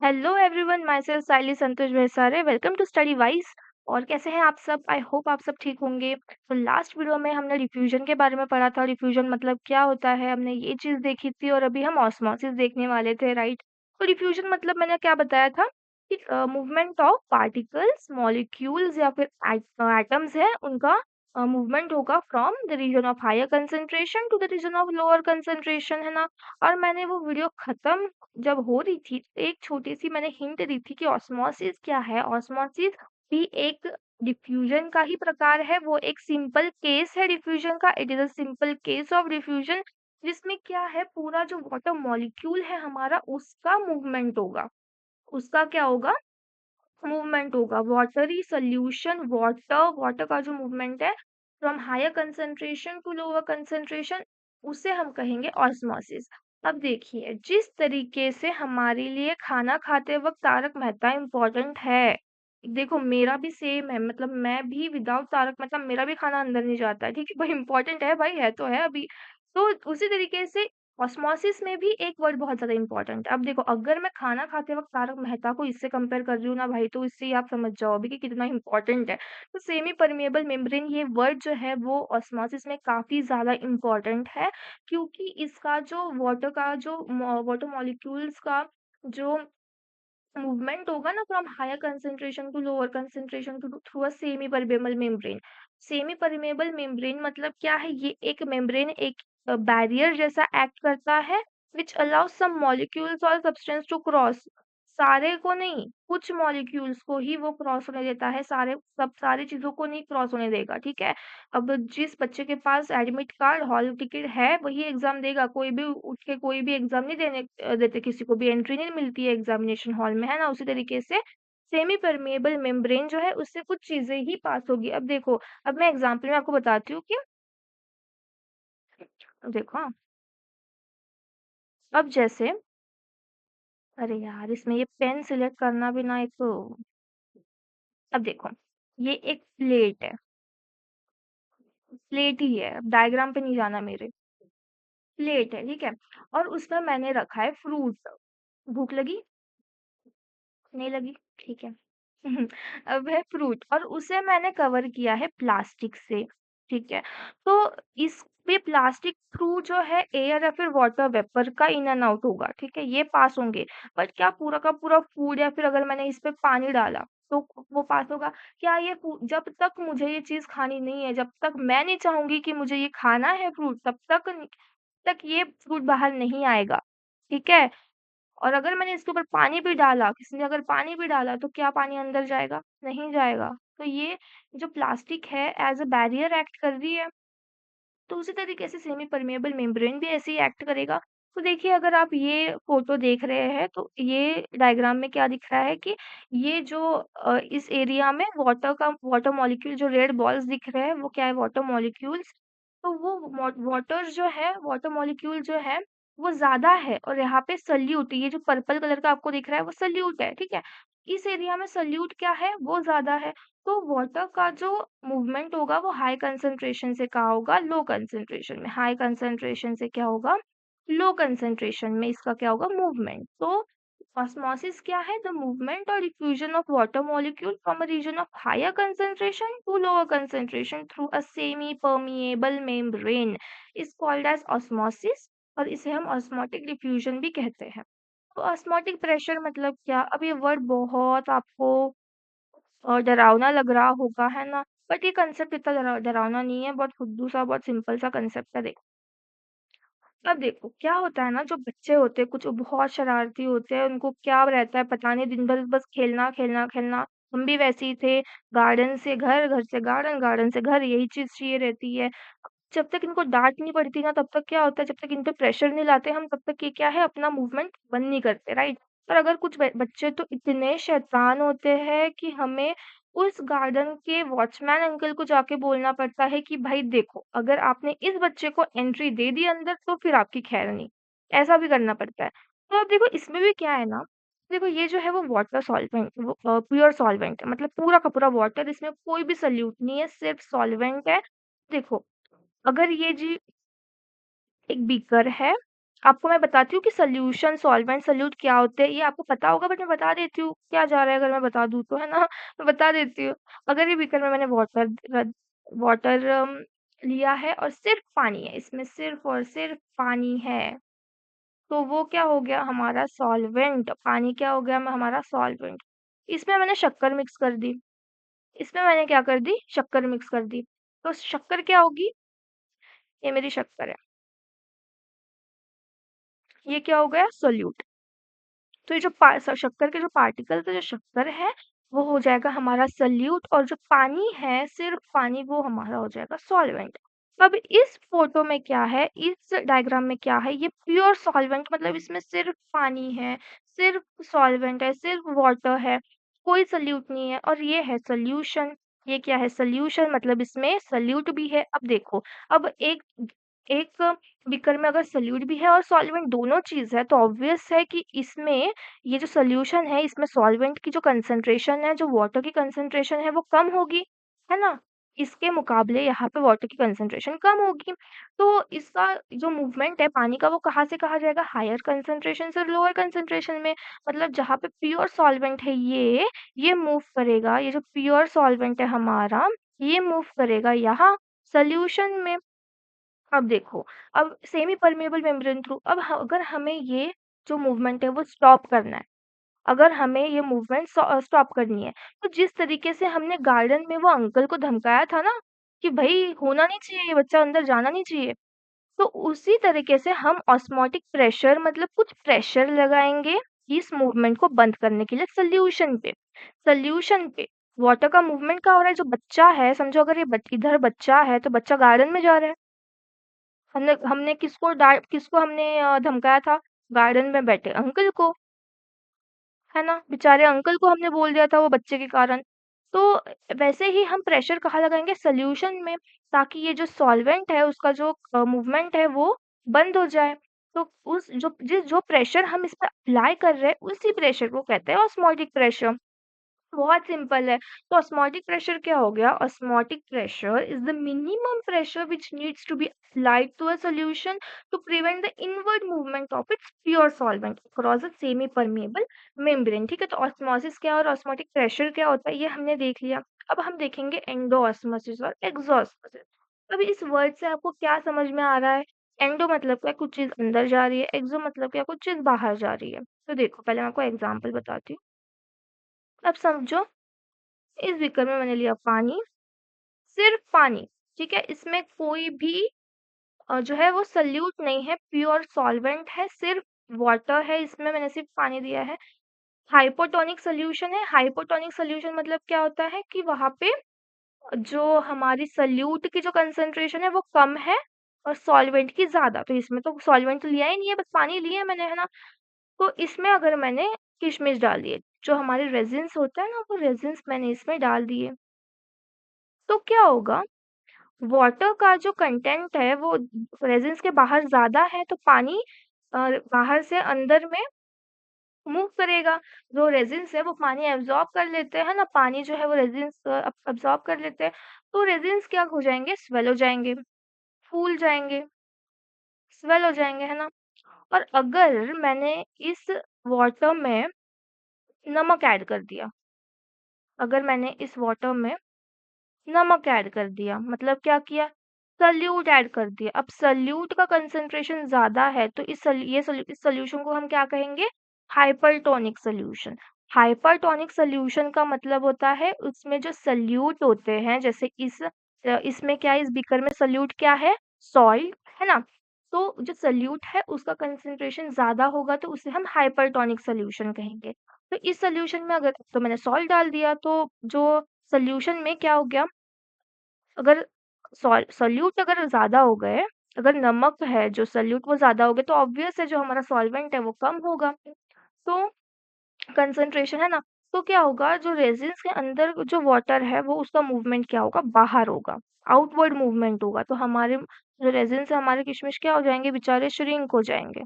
Hello everyone, myself Saili Santosh Bhaisare. Welcome to study wise. और कैसे हैं आप सब? आई होप आप सब ठीक होंगे। तो लास्ट वीडियो में हमने डिफ्यूजन के बारे में पढ़ा था। डिफ्यूजन मतलब क्या होता है, हमने ये चीज़ देखी थी। और अभी हम ऑस्मोसिस देखने वाले थे, राइट? तो डिफ्यूजन मतलब मैंने क्या बताया था कि मूवमेंट ऑफ पार्टिकल्स, मॉलिक्यूल्स या फिर एटम्स है, उनका मूवमेंट होगा from the region of higher concentration to the region of lower concentration, है ना। और मैंने वो वीडियो खत्म जब हो रही थी, एक छोटी-सी मैंने हिंट दी थी कि ऑस्मोसिस क्या है। ऑस्मोसिस भी एक डिफ्यूजन का ही प्रकार है, वो एक सिंपल केस है डिफ्यूजन का। It is a simple case of diffusion, जिसमें क्या है, पूरा जो वाटर मॉलिक्यूल है हमारा, उसका मूवमेंट होगा। उसका क्या होगा? मूवमेंट होगा। वाटरी सॉल्यूशन, वाटर का जो मूवमेंट है from higher concentration to lower concentration, उसे हम कहेंगे ऑस्मोसिस। अब देखिए, जिस तरीके से हमारे लिए खाना खाते वक्त तारक मेहता इम्पोर्टेंट है, देखो मेरा भी सेम है। मतलब मैं भी विदाउट तारक मेहता मेरा भी खाना अंदर नहीं जाता है, ठीक है भाई। इम्पोर्टेंट है भाई, है तो है अभी। तो उसी तरीके से ऑस्मोसिस में भी एक वर्ड बहुत ज़्यादा इम्पोर्टेंट है। अब देखो, अगर मैं खाना खाते वक़्त तारक मेहता को इससे कंपेयर कर रही हूँ ना भाई, तो इससे ही आप समझ जाओ अभी कि कितना इम्पोर्टेंट है। तो सेमी परमेएबल मेम्ब्रेन, ये वर्ड जो है वो ऑस्मोसिस में काफ़ी ज़्यादा इम्पोर्टेंट है, क्योंकि इसका जो वाटर मॉलिक्यूल्स का जो मूवमेंट होगा ना from higher concentration to lower concentration to through a semi permeable membrane. Semi permeable membrane मतलब क्या है? ये एक मेम्ब्रेन एक बैरियर जैसा एक्ट करता है, विच अलाउज सम मॉलिक्यूल्स और सब्सटेंस टू क्रॉस। सारे को नहीं, कुछ मॉलिक्यूल्स को ही वो क्रॉस होने देता है, सारी चीजों को नहीं क्रॉस होने देगा, ठीक है। अब जिस बच्चे के पास एडमिट कार्ड, हॉल टिकट है, वही एग्जाम देगा। कोई भी उठ के कोई भी एग्जाम नहीं देते, किसी को भी एंट्री नहीं मिलती है एग्जामिनेशन हॉल में, है ना। उसी तरीके से सेमी परमेएबल मेम्ब्रेन जो है, उससे कुछ चीजें ही पास होगी। अब देखो, अब मैं एग्जाम्पल में आपको बताती हूँ कि देखो, हाँ, अब जैसे, अरे यार, इसमें ये पेन सिलेक्ट करना भी ना एक तो। अब देखो, ये एक प्लेट है, प्लेट ही है, डायग्राम पे नहीं जाना मेरे। प्लेट है, ठीक है। और उसमें मैंने रखा है फ्रूट। भूख लगी? नहीं लगी? ठीक है। अब है फ्रूट, और उसे मैंने कवर किया है प्लास्टिक से, ठीक है। तो इस पे प्लास्टिक थ्रू जो है एयर या फिर वाटर वेपर का इन एंड आउट होगा, ठीक है, ये पास होंगे। बट क्या पूरा का पूरा फूड, या फिर अगर मैंने इस पे पानी डाला तो वो पास होगा? क्या ये जब तक मुझे ये चीज खानी नहीं है, जब तक मैं नहीं चाहूंगी कि मुझे ये खाना है फ्रूट, तब तक ये फ्रूट बाहर नहीं आएगा, ठीक है। और अगर मैंने इसके ऊपर पानी भी डाला, किसी ने अगर पानी भी डाला, तो क्या पानी अंदर जाएगा? नहीं जाएगा। तो ये जो प्लास्टिक है, एज़ अ बैरियर एक्ट कर रही है। तो उसी तरीके से सेमी परमेएबल मेम्ब्रेन भी ऐसे ही एक्ट करेगा। तो देखिए, अगर आप ये फ़ोटो देख रहे हैं, तो ये डायग्राम में क्या दिख रहा है कि ये जो इस एरिया में वाटर मॉलिक्यूल, जो रेड बॉल्स दिख रहे हैं, वो क्या है? Water molecules. तो वो वाटर मॉलिक्यूल जो है, वो ज़्यादा है। और यहाँ पे सॉल्यूट, ये जो पर्पल कलर का आपको दिख रहा है, वो सॉल्यूट है, ठीक है। इस एरिया में सॉल्यूट क्या है? वो ज़्यादा है। तो वाटर का जो मूवमेंट होगा, वो हाई कंसंट्रेशन से कहाँ होगा? लो कंसंट्रेशन में। हाई कंसंट्रेशन से क्या होगा? लो कंसंट्रेशन में इसका क्या होगा? मूवमेंट। तो ऑस्मोसिस क्या है? द मूवमेंट और diffusion of water molecule from a region of higher concentration to lower concentration through a semi permeable membrane is called as osmosis. और इसे हम ऑस्मोटिक डिफ्यूजन भी कहते हैं। तो ऑस्मोटिक प्रेशर मतलब क्या? अब ये वर्ड बहुत आपको डरावना लग रहा होगा, है ना? बट ये कांसेप्ट इतना डरावना नहीं है, बहुत फुद्दू सा, बहुत सिंपल सा कांसेप्ट है। देखो, अब देखो क्या होता है ना, जो बच्चे होते हैं कुछ बहुत शरारती होते हैं, उनको क्या रहता है पता नहीं, दिन भर बस खेलना, खेलना, खेलना। हम भी वैसे ही थे, गार्डन से घर, घर से गार्डन, गार्डन से घर, यही चीज़ चाहिए रहती है। जब तक इनको डाँट नहीं पड़ती ना, तब तक क्या होता है, जब तक इन पे प्रेशर नहीं लाते हम, तब तक ये क्या है, अपना मूवमेंट बंद नहीं करते, राइट? और अगर कुछ बच्चे तो इतने शैतान होते हैं कि हमें उस गार्डन के वॉचमैन अंकल को जाके बोलना पड़ता है कि भाई देखो, अगर आपने इस बच्चे को एंट्री दे दी अंदर, तो फिर आपकी खैर नहीं। ऐसा भी करना पड़ता है। तो अब देखो, इसमें भी क्या है ना, देखो ये जो है वो वाटर सॉल्वेंट, वो प्योर सॉल्वेंट है, मतलब पूरा का पूरा वाटर, इसमें कोई भी सॉल्यूट नहीं है, सिर्फ सॉल्वेंट है। देखो, अगर ये जी एक बीकर है, आपको मैं बताती हूँ कि सॉल्यूशन, सॉल्वेंट, सॉल्यूट क्या होते हैं, ये आपको पता होगा बट मैं बता देती हूँ, क्या जा रहा है अगर मैं बता दूँ तो, है ना? मैं बता देती हूँ। अगर ये बीकर में मैंने वाटर लिया है और सिर्फ़ पानी है, इसमें सिर्फ़ और सिर्फ़ पानी है, तो वो क्या हो गया हमारा सॉल्वेंट, पानी क्या हो गया हमारा सॉल्वेंट। इसमें मैंने शक्कर मिक्स कर दी, इसमें मैंने क्या कर दी? शक्कर मिक्स कर दी। तो शक्कर क्या होगी? ये मेरी शक्कर है, ये क्या हो गया? सोल्यूट। तो ये जो शक्कर के जो पार्टिकल्स है, जो शक्कर है, वो हो जाएगा हमारा सल्यूट और जो पानी है, सिर्फ पानी, वो हमारा हो जाएगा सॉल्वेंट। अब इस फोटो में क्या है, इस डायग्राम में क्या है, ये प्योर सॉल्वेंट, मतलब इसमें सिर्फ पानी है, सिर्फ सॉल्वेंट है, सिर्फ वाटर है, कोई सल्यूट नहीं है, और ये है सोल्यूशन। ये क्या है? सोल्यूशन, मतलब इसमें सल्यूट भी है। अब देखो, अब एक एक बीकर में अगर सॉल्यूट भी है और सॉल्वेंट दोनों चीज़ है, तो ऑब्वियस है कि इसमें ये जो सॉल्यूशन है, इसमें सॉल्वेंट की जो कंसंट्रेशन है, जो वाटर की कंसंट्रेशन है, वो कम होगी, है ना? इसके मुकाबले यहाँ पे वाटर की कंसंट्रेशन कम होगी। तो इसका जो मूवमेंट है पानी का, वो कहाँ से कहाँ जाएगा? हायर कंसंट्रेशन से लोअर कंसंट्रेशन में। मतलब जहाँ पे प्योर सॉल्वेंट है ये मूव करेगा, ये जो प्योर सॉल्वेंट है हमारा, ये मूव करेगा यहाँ सॉल्यूशन में। अब देखो, अब सेमी परमेबल मेम्ब्रेन थ्रू, अब अगर हमें ये जो मूवमेंट है वो स्टॉप करना है, अगर हमें ये मूवमेंट स्टॉप करनी है, तो जिस तरीके से हमने गार्डन में वो अंकल को धमकाया था ना कि भाई होना नहीं चाहिए, ये बच्चा अंदर जाना नहीं चाहिए, तो उसी तरीके से हम ऑस्मोटिक प्रेशर, मतलब कुछ प्रेशर लगाएंगे इस मूवमेंट को बंद करने के लिए सल्यूशन पे। वाटर का मूवमेंट क्या हो रहा है? जो बच्चा है, समझो अगर ये इधर बच्चा है, तो बच्चा गार्डन में जा रहा है, हमने हमने किसको हमने धमकाया था? गार्डन में बैठे अंकल को, है ना? बेचारे अंकल को हमने बोल दिया था वो बच्चे के कारण। तो वैसे ही हम प्रेशर कहाँ लगाएँगे? सॉल्यूशन में, ताकि ये जो सॉल्वेंट है उसका जो मूवमेंट है वो बंद हो जाए। तो उस जो प्रेशर हम इस पे अप्लाई कर रहे हैं, उसी प्रेशर को कहते हैं ऑस्मोटिक प्रेशर। बहुत सिंपल है। तो ऑस्मोटिक प्रेशर क्या हो गया? Osmotic pressure is the minimum pressure which needs to be applied to a solution to prevent the inward movement of its pure solvent across a semi permeable membrane. ठीक है, तो osmosis क्या और osmotic pressure क्या होता है, ये हमने देख लिया। अब हम देखेंगे एंडो ऑस्मोसिस और एक्सो ऑस्मोसिस। अब इस वर्ड से आपको क्या समझ में आ रहा है? एंडो मतलब क्या? कुछ चीज अंदर जा रही है, एक्सो मतलब क्या? कुछ चीज बाहर जा रही है। तो देखो, पहले मैं आपको एग्जाम्पल बताती हूँ। अब समझो, इस बीकर में मैंने लिया पानी, सिर्फ पानी, ठीक है? इसमें कोई भी जो है वो सॉल्यूट नहीं है, प्योर सॉल्वेंट है, सिर्फ वाटर है, इसमें मैंने सिर्फ पानी दिया है। हाइपोटोनिक सॉल्यूशन है, हाइपोटोनिक सॉल्यूशन मतलब क्या होता है कि वहाँ पे जो हमारी सॉल्यूट की जो कंसंट्रेशन है वो कम है और सॉल्वेंट की ज़्यादा। तो इसमें तो सॉल्वेंट तो लिया ही नहीं है, बस पानी लिया है मैंने, है ना? तो इसमें अगर मैंने किशमिश डाल दिए, जो हमारे रेज़िन्स होता है ना, वो रेज़िन्स मैंने इसमें डाल दिए, तो क्या होगा? वाटर का जो कंटेंट है वो रेजिन्स के बाहर ज़्यादा है, तो पानी बाहर से अंदर में मूव करेगा। जो रेजिन्स है वो पानी एब्ज़ॉर्ब कर लेते हैं ना, पानी जो है वो रेजिन्स एब्ज़ॉर्ब कर लेते हैं। तो रेजिन्स क्या हो जाएँगे? स्वेल हो जाएँगे, फूल जाएँगे, स्वेल हो जाएँगे, है ना? और अगर मैंने इस वाटर में नमक ऐड कर दिया, अगर मैंने इस वाटर में नमक ऐड कर दिया, मतलब क्या किया? सॉल्यूट ऐड कर दिया। अब सॉल्यूट का कंसंट्रेशन ज़्यादा है, तो इस सॉल्यूशन को हम क्या कहेंगे? Hypertonic solution. हाइपरटोनिक सॉल्यूशन का मतलब होता है उसमें जो सॉल्यूट होते हैं, जैसे इसमें क्या है, इस बीकर में सॉल्यूट क्या है? सॉल्ट, है ना? तो जो सॉल्यूट है उसका कंसंट्रेशन ज़्यादा होगा, तो उसे हम हाइपरटोनिक सॉल्यूशन कहेंगे। तो इस सॉल्यूशन में अगर तो मैंने सॉल्ट डाल दिया, तो जो सॉल्यूशन में क्या हो गया? अगर सॉल्यूट अगर ज़्यादा हो गए, अगर नमक है जो सॉल्यूट वो ज़्यादा हो गए, तो ऑब्वियस है जो हमारा सॉल्वेंट है वो कम होगा। तो कंसंट्रेशन है ना, तो क्या होगा? जो रेज़िन्स के अंदर जो वाटर है वो उसका मूवमेंट क्या होगा? बाहर होगा, आउटवर्ड मूवमेंट होगा। तो हमारे जो रेज़िन्स है, हमारे किशमिश क्या हो जाएँगे बेचारे? श्रिंक हो जाएँगे,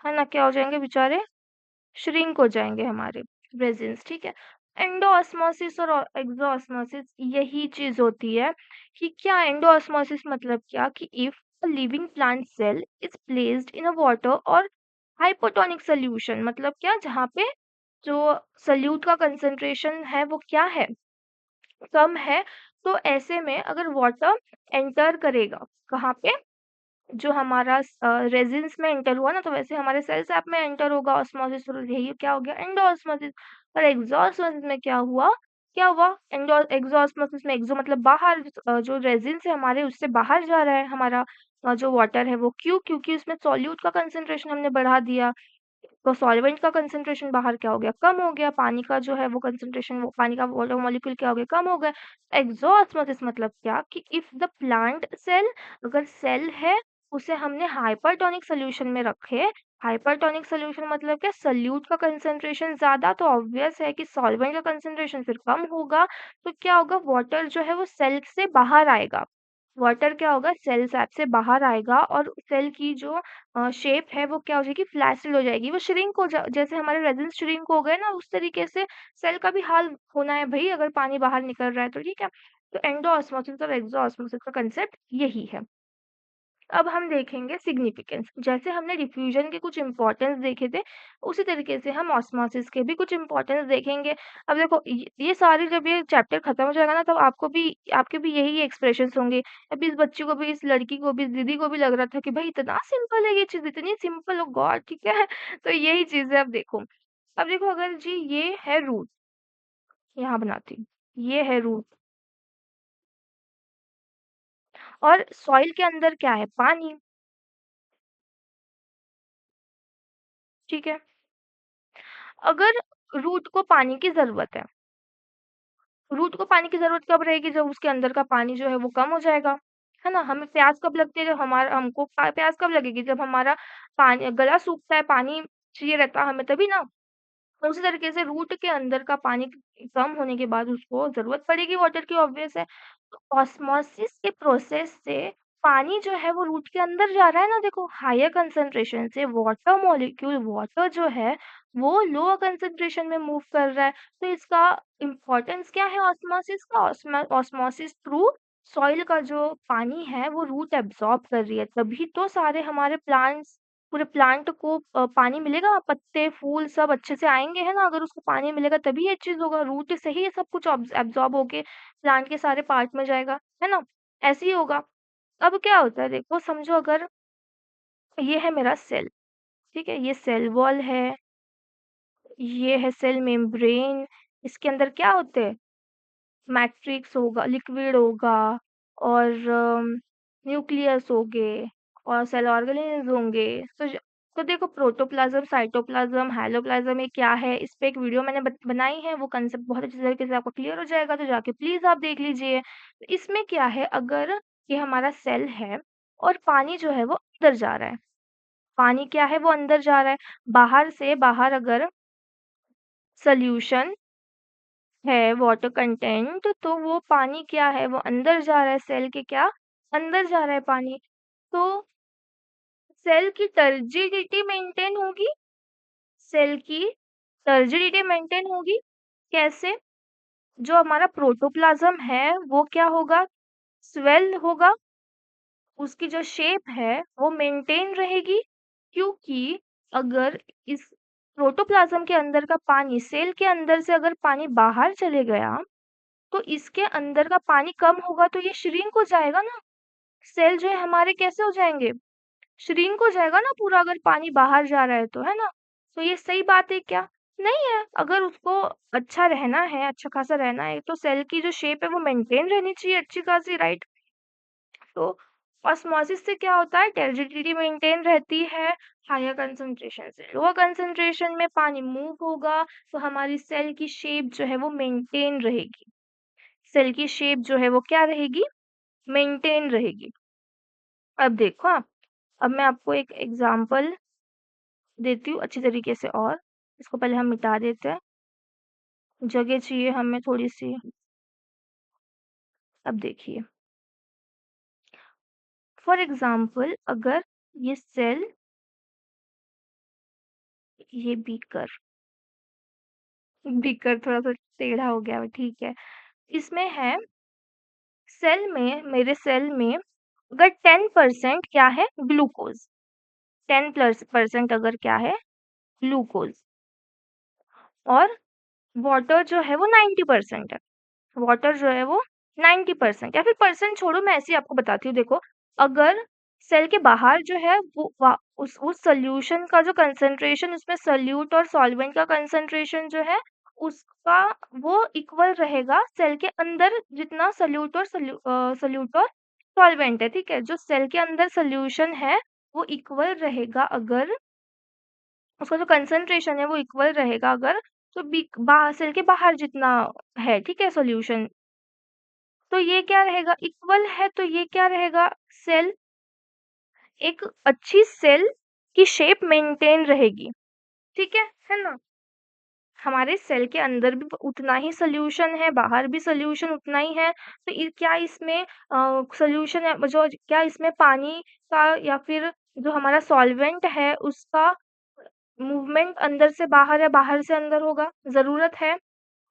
है ना? क्या हो जाएँगे बेचारे? श्रिंक हो जाएँगे हमारे रेज़िन्स, ठीक है? एंडोऑस्मोसिस और एक्सोऑस्मोसिस यही चीज़ होती है कि क्या एंडोऑस्मोसिस मतलब क्या कि if a living plant cell is placed in a water or hypotonic solution, मतलब क्या, जहाँ पे जो सल्यूट का कंसंट्रेशन है वो क्या है, कम है। तो ऐसे में अगर वाटर एंटर करेगा कहाँ पे, जो हमारा रेजिन्स में एंटर हुआ ना, तो वैसे हमारे सेल सैप में एंटर होगा ऑस्मोसिस थ्रू, यही क्या हो गया, एंडोऑस्मोसिस। और एक्सोऑस्मोसिस में क्या हुआ, एक्सोऑस्मोसिस में एक्सो मतलब बाहर, जो रेजिन्स है हमारे उससे बाहर जा रहा है हमारा जो वाटर है वो, क्यों, क्योंकि उसमें सॉल्यूट का कंसंट्रेशन हमने बढ़ा दिया, तो सॉल्वेंट का कंसंट्रेशन बाहर क्या हो गया, कम हो गया, पानी का जो है वो कंसंट्रेशन, वो पानी का वाटर मॉलिक्यूल क्या हो गया, कम हो गया। एक्सोऑस्मोसिस मतलब क्या, कि इफ द प्लांट सेल, अगर सेल है उसे हमने हाइपरटोनिक सोल्यूशन में रखे, हाइपरटोनिक सोल्यूशन मतलब क्या, सल्यूट का कंसंट्रेशन ज्यादा, तो ऑब्वियस है कि सॉल्वेंट का कंसंट्रेशन फिर कम होगा, तो क्या होगा, वाटर जो है वो सेल से बाहर आएगा, वाटर क्या होगा, सेल सैप से बाहर आएगा, और सेल की जो शेप है वो क्या हो जाएगी, फ्लैसिड हो जाएगी, वो श्रिंक जैसे हमारे रेजिन श्रिंक हो गए ना, उस तरीके से सेल का भी हाल होना है भाई, अगर पानी बाहर निकल रहा है तो, ठीक है। तो एंडोऑस्मोसिस और एक्सोऑस्मोसिस का कंसेप्ट यही है। अब हम देखेंगे सिग्निफिकेंस, जैसे हमने डिफ्यूजन के कुछ इंपॉर्टेंस देखे थे, उसी तरीके से हम ऑस्मोसिस के भी कुछ इंपॉर्टेंस देखेंगे। अब देखो ये सारे, जब ये चैप्टर खत्म हो जाएगा ना, तब आपके भी यही एक्सप्रेशंस होंगे। अभी इस बच्ची को भी, इस लड़की को भी, इस दीदी को भी लग रहा था कि भाई इतना सिंपल है ये चीज, इतनी सिंपल, ओ गॉड, ठीक है। तो यही चीज है। अब देखो अगर जी ये है रूट, यहाँ बनाती हूँ, ये है रूट, और सॉइल के अंदर क्या है, पानी, ठीक है। अगर रूट को पानी की जरूरत है, रूट को पानी की जरूरत कब रहेगी, जब उसके अंदर का पानी जो है वो कम हो जाएगा, है ना। हमें प्यास कब लगती है, जब हमारा, हमको प्यास कब लगेगी, जब हमारा पानी, गला सूखता है, पानी चाहिए रहता है हमें तभी ना। तो उसी तरीके से रूट के अंदर का पानी कम होने के बाद उसको जरूरत पड़ेगी वाटर की, ऑब्वियस है। तो ऑस्मोसिस के प्रोसेस से पानी जो है वो रूट के अंदर जा रहा है ना, देखो हायर कंसंट्रेशन से वाटर मॉलिक्यूल, वाटर जो है वो लोअर कंसंट्रेशन में मूव कर रहा है। तो इसका इम्पोर्टेंस क्या है ऑस्मोसिस का, ऑस्मोसिस थ्रू सॉइल का जो पानी है वो रूट एब्जॉर्ब कर रही है, तभी तो सारे हमारे प्लांट्स, पूरे प्लांट को पानी मिलेगा, पत्ते फूल सब अच्छे से आएंगे, है ना। अगर उसको पानी मिलेगा तभी ये चीज होगा, रूट से ही ये सब कुछ एब्जॉर्ब होके प्लांट के सारे पार्ट में जाएगा, है ना। ऐसे ही होगा। अब क्या होता है, देखो समझो, अगर ये है मेरा सेल, ठीक है, ये सेल वॉल है, ये है सेल मेम्ब्रेन, इसके अंदर क्या होते हैं, मैट्रिक्स होगा, लिक्विड होगा, और न्यूक्लियस होंगे, और सेल ऑर्गेनेल्स होंगे। तो तो देखो प्रोटोप्लाज्म, साइटोप्लाज्म, हाइलोप्लाज्म, ये क्या है, इस पे एक वीडियो मैंने बनाई है, वो कंसेप्ट बहुत अच्छी तरीके से आपको क्लियर हो जाएगा, तो जाके प्लीज आप देख लीजिए। तो इसमें क्या है, अगर ये हमारा सेल है और पानी जो है वो अंदर जा रहा है, पानी क्या है, वो अंदर जा रहा है, बाहर से बाहर अगर सोल्यूशन है, वाटर कंटेंट, तो वो पानी क्या है, वो अंदर जा रहा है, सेल के क्या, अंदर जा रहा है पानी। तो सेल की टर्जिडिटी मेंटेन होगी, सेल की टर्जिडिटी मेंटेन होगी, कैसे, जो हमारा प्रोटोप्लाज्म है वो क्या होगा, स्वेल होगा, उसकी जो शेप है वो मेंटेन रहेगी, क्योंकि अगर इस प्रोटोप्लाज्म के अंदर का पानी, सेल के अंदर से अगर पानी बाहर चले गया, तो इसके अंदर का पानी कम होगा, तो ये श्रिंक हो जाएगा ना, सेल जो है हमारे कैसे हो जाएंगे, श्रिंक हो जाएगा ना पूरा, अगर पानी बाहर जा रहा है तो, है ना। तो ये सही बात है क्या, नहीं है। अगर उसको अच्छा रहना है, अच्छा खासा रहना है, तो सेल की जो शेप है वो मेंटेन रहनी चाहिए अच्छी खासी, राइट। तो ऑस्मोसिस से क्या होता है, टर्जिडिटी मेंटेन रहती है, हायर कंसंट्रेशन से लोअर कंसंट्रेशन में पानी मूव होगा, तो हमारी सेल की शेप जो है वो मेंटेन रहेगी, सेल की शेप जो है वो क्या रहेगी, मेंटेन रहेगी। अब देखो आप, अब मैं आपको एक एग्जांपल देती हूँ अच्छी तरीके से, और इसको पहले हम मिटा देते हैं, जगह चाहिए हमें थोड़ी सी। अब देखिए, फॉर एग्जांपल अगर ये सेल, ये बीकर, बीकर थोड़ा सा टेढ़ा हो गया है, ठीक है, इसमें है, सेल में, मेरे सेल में अगर 10% क्या है ग्लूकोज, 10% अगर क्या है ग्लूकोज, और वाटर जो है वो 90% है, वाटर जो है वो 90%, या फिर परसेंट छोड़ो, मैं ऐसे ही आपको बताती हूँ। देखो, अगर सेल के बाहर जो है वो उस सॉल्यूशन का जो कंसंट्रेशन, उसमें सोल्यूट और सॉल्वेंट का कंसंट्रेशन जो है उसका वो इक्वल रहेगा सेल के अंदर, जितना सोल्यूट और सोल्यूट और सॉल्वेंट है, ठीक है। जो सेल के अंदर सोल्यूशन है वो इक्वल रहेगा अगर उसका जो कंसंट्रेशन है वो इक्वल रहेगा अगर, तो सेल के बाहर जितना है, ठीक है, सॉल्यूशन। तो ये क्या रहेगा, इक्वल है, तो ये क्या रहेगा, सेल, एक अच्छी सेल की शेप मेंटेन रहेगी, ठीक है ना। हमारे सेल के अंदर भी उतना ही सॉल्यूशन है, बाहर भी सॉल्यूशन उतना ही है, तो क्या इसमें सॉल्यूशन है जो, क्या इसमें पानी का या फिर जो हमारा सॉल्वेंट है उसका मूवमेंट अंदर से बाहर या बाहर से अंदर होगा? ज़रूरत है?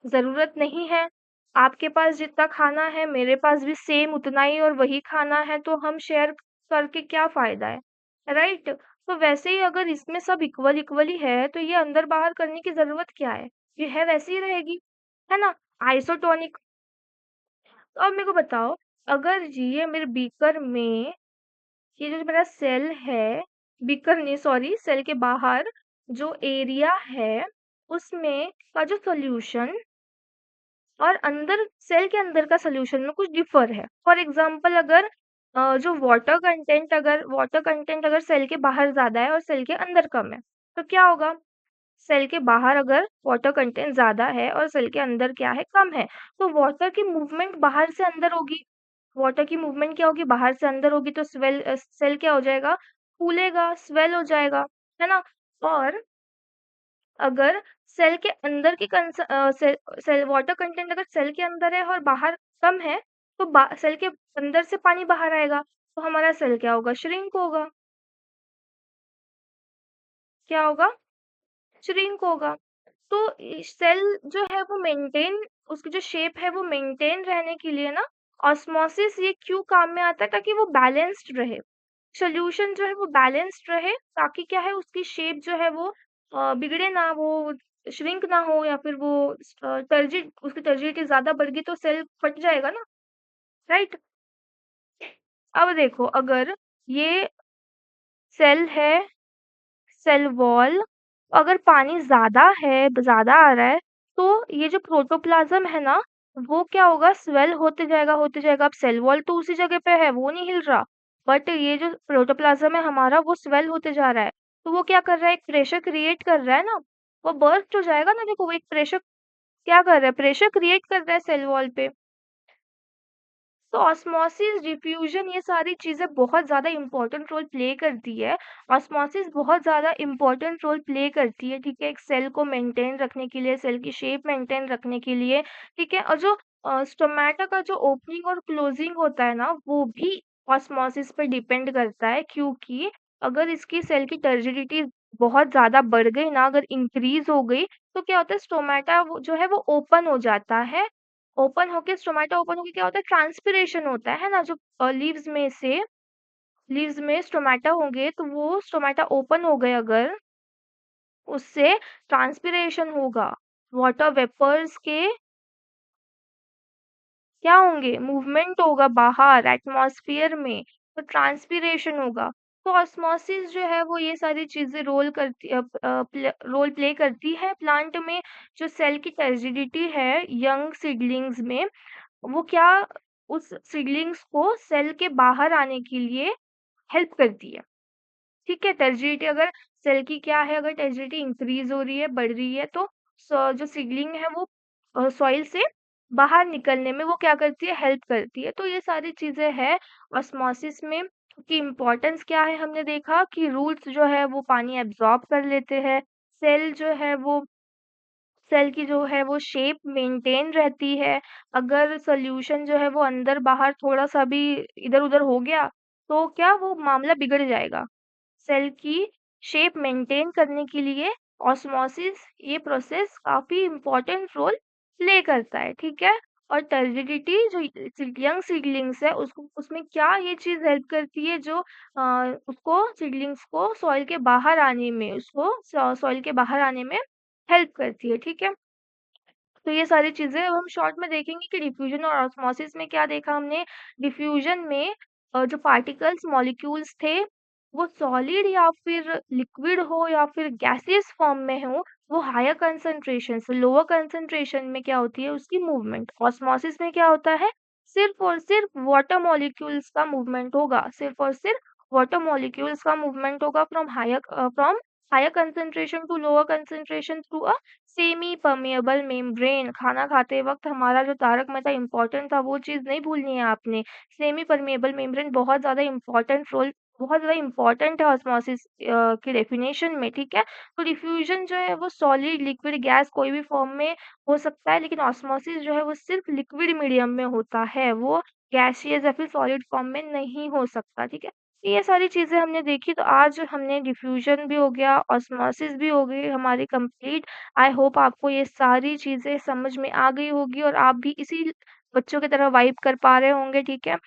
ज़रूरत नहीं है। आपके पास जितना खाना है, मेरे पास भी सेम उतना ही और वही खाना है, तो हम शेयर करके क्या फ़ायदा है, राइट? तो वैसे ही अगर इसमें सब इक्वल-इक्वल ही है, तो ये अंदर-बाहर करने की ज़रूरत क्या है? ये है वैसे ही रहेगी, है ना? आइसोटोनिक। तो अब मेरे को बताओ, अगर ये मेरे बीकर में, ये जो मेरा सेल है, बीकर नहीं, सॉरी, सेल के बाहर जो एरिया है, उसमें का जो सॉल्यूशन और अंदर सेल के अंदर का सॉल्यूशन में कुछ डिफर है। फॉर एग्जांपल, अगर जो वाटर कंटेंट अगर सेल के बाहर ज़्यादा है और सेल के अंदर कम है, तो क्या होगा? सेल के बाहर अगर वाटर कंटेंट ज़्यादा है और सेल के अंदर क्या है, कम है, तो वाटर की मूवमेंट बाहर से अंदर होगी। वाटर की मूवमेंट क्या होगी, बाहर से अंदर होगी, तो सेल क्या हो जाएगा, फूलेगा, स्वेल हो जाएगा, है ना? और अगर सेल के अंदर की सेल सेल वाटर कंटेंट अगर सेल के अंदर है और बाहर कम है, तो सेल के अंदर से पानी बाहर आएगा, तो हमारा सेल क्या होगा, श्रिंक होगा। क्या होगा, श्रिंक होगा। तो सेल जो है वो मेंटेन, उसकी जो शेप है वो मेंटेन रहने के लिए ना, ऑस्मोसिस ये क्यों काम में आता है, ताकि वो बैलेंस्ड रहे, सॉल्यूशन जो है वो बैलेंस्ड रहे, ताकि क्या है, उसकी शेप जो है वो बिगड़े ना, वो श्रिंक ना हो, या फिर वो टर्जिड, उसकी टर्जिडिटी ज्यादा बढ़ गई तो सेल फट जाएगा ना, राइट। अब देखो, अगर ये सेल है, सेल वॉल, अगर पानी ज़्यादा है, ज़्यादा आ रहा है, तो ये जो प्रोटोप्लाज़्म है ना, वो क्या होगा, स्वेल होते जाएगा, होते जाएगा। अब सेल वॉल तो उसी जगह पे है, वो नहीं हिल रहा, बट ये जो प्रोटोप्लाज़्म है हमारा, वो स्वेल होते जा रहा है। तो वो क्या कर रहा है, एक प्रेशर क्रिएट कर रहा है ना, वो बर्स्ट हो जाएगा ना। देखो, वो एक प्रेशर क्या कर रहा है, प्रेशर क्रिएट कर रहा है सेल वॉल पे। तो ऑस्मोसिस, डिफ्यूजन, ये सारी चीज़ें बहुत ज़्यादा इम्पोर्टेंट रोल प्ले करती है। ऑस्मोसिस बहुत ज़्यादा इम्पोर्टेंट रोल प्ले करती है, ठीक है? एक सेल को मेंटेन रखने के लिए, सेल की शेप मेंटेन रखने के लिए, ठीक है? और जो स्टोमेटा का जो ओपनिंग और क्लोजिंग होता है ना, वो भी ऑस्मोसिस पे डिपेंड करता है, क्योंकि अगर इसकी सेल की टर्जिडिटी बहुत ज़्यादा बढ़ गई ना, अगर इंक्रीज़ हो गई, तो क्या होता है, स्टोमेटा वो जो है वो ओपन हो जाता है। ओपन होके, स्टोमेटा ओपन होके क्या होता है, ट्रांसपिरेशन होता है ना, जो लीव्स में स्टोमेटा होंगे, तो वो स्टोमेटा ओपन हो गए अगर, उससे ट्रांसपिरेशन होगा, वाटर वेपर्स के क्या होंगे, मूवमेंट होगा बाहर एटमॉस्फेयर में, तो ट्रांसपिरेशन होगा। तो ऑस्मोसिस जो है वो ये सारी चीजें रोल प्ले करती है प्लांट में। जो सेल की टर्जिडिटी है यंग सीडलिंग्स में, वो क्या, उस सीडलिंग्स को सेल के बाहर आने के लिए हेल्प करती है, ठीक है। टर्जिडिटी अगर सेल की क्या है, अगर टर्जिडिटी इंक्रीज हो रही है, बढ़ रही है, तो जो सीडलिंग है वो सॉइल से बाहर निकलने में वो क्या करती है, हेल्प करती है। तो ये सारी चीजें हैं ऑस्मोसिस में, की इम्पोर्टेंस क्या है, हमने देखा कि रूट्स जो है वो पानी एब्जॉर्ब कर लेते हैं, सेल जो है वो, सेल की जो है वो शेप मेंटेन रहती है। अगर सॉल्यूशन जो है वो अंदर बाहर थोड़ा सा भी इधर उधर हो गया, तो क्या वो मामला बिगड़ जाएगा। सेल की शेप मेंटेन करने के लिए ऑस्मोसिस, ये प्रोसेस काफी इम्पोर्टेंट रोल प्ले करता है, ठीक है। और टर्जिडिटी जो यंग सीडलिंग्स है उसको उसमें क्या ये चीज़ हेल्प करती है जो उसको सीडलिंग्स को सॉइल के बाहर आने में उसको सॉइल के बाहर आने में हेल्प करती है, ठीक है? तो ये सारी चीज़ें अब हम शॉर्ट में देखेंगे कि डिफ्यूज़न और ऑस्मोसिस में क्या देखा हमने। डिफ्यूज़न में जो पार्टिकल्स मॉलिक्यूल्स थे, वो सॉलिड या फिर लिक्विड हो या फिर गैसियस फॉर्म में हो, वो हायर कंसंट्रेशन से लोअर कंसंट्रेशन में क्या होती है उसकी मूवमेंट। ऑस्मोसिस में क्या होता है, सिर्फ़ और सिर्फ़ वाटर मॉलिक्यूल्स का मूवमेंट होगा, सिर्फ़ और सिर्फ़ वाटर मॉलिक्यूल्स का मूवमेंट होगा from higher concentration to lower concentration through a semi permeable membrane. खाना खाते वक़्त हमारा जो तारक मेहता इम्पोर्टेंट था वो चीज़ नहीं भूलनी है आपने। सेमी परमेएबल मेम्ब्रेन बहुत ज़्यादा इम्पोर्टेंट है ऑस्मोसिस की डेफिनेशन में, ठीक है? तो डिफ्यूज़न जो है वो सॉलिड, लिक्विड, गैस कोई भी फ़ॉर्म में हो सकता है, लेकिन ऑस्मोसिस जो है वो सिर्फ़ लिक्विड मीडियम में होता है, वो गैसियस या फिर सॉलिड फ़ॉर्म में नहीं हो सकता, ठीक है? ये सारी चीज़ें हमने देखी, तो आज हमने डिफ्यूज़न भी हो गया, ऑस्मोसिस भी हो गई हमारी कंप्लीट। आई होप आपको ये सारी चीज़ें समझ में आ गई होगी और आप भी इसी बच्चों की तरह वाइब कर पा रहे होंगे, ठीक है?